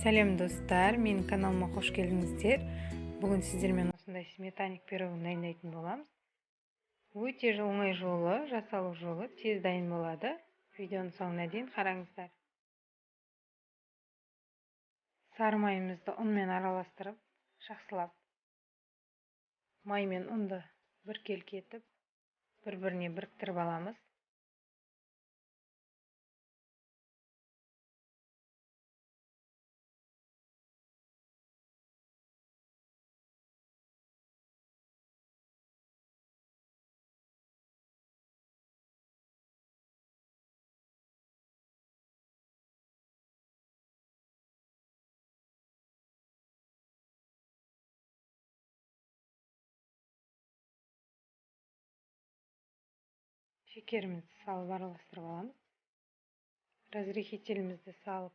Сәлем достар, менің каналыма қош келдіңіздер. Бүгін сіздермен осындай сметаник пирогын дайындайтын боламыз. Өте оңай жолы, жасалу жолы тез дайын болады. Видеоның соңына дейін қараңыздар. Сары майымызды ұнмен араластырып, жақсылап май мен ұнды біркелкі етіп, бір-біріне біріктіріп аламыз. Шекерімізді салып араластырып аламыз. Разрыхителімізді салып,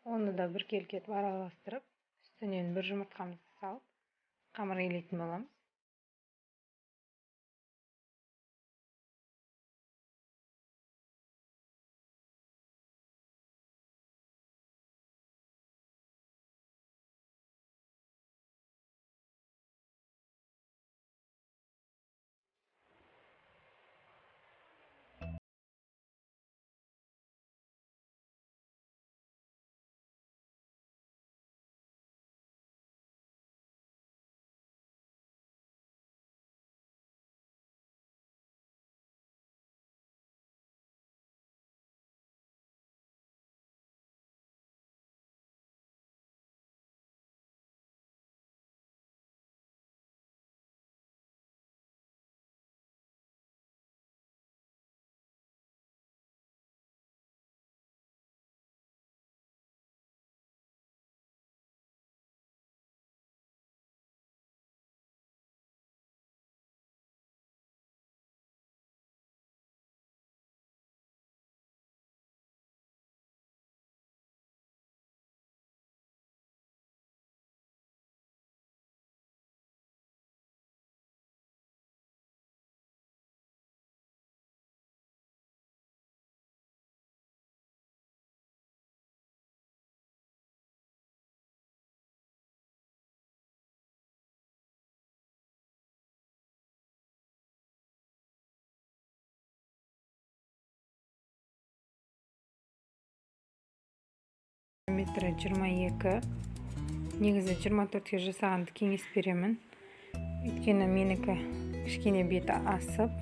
оны да біркелкі етіп араластырып, үстінен бір жұмыртқамызды салып, қамыр илейтін боламыз. Метрі 22, негізі 24-ке жасағанды кеңес беремін. Өйткені менікі кішкене беті асып.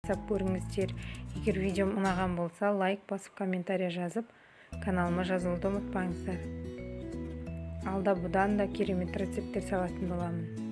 Көріңіздер. Егер видеом ұнаған болса, лайк басып, комментария жазып, каналыма жазылуды ұмытпаңыздар. Алда бұдан да керемет рецепттер салатын боламын.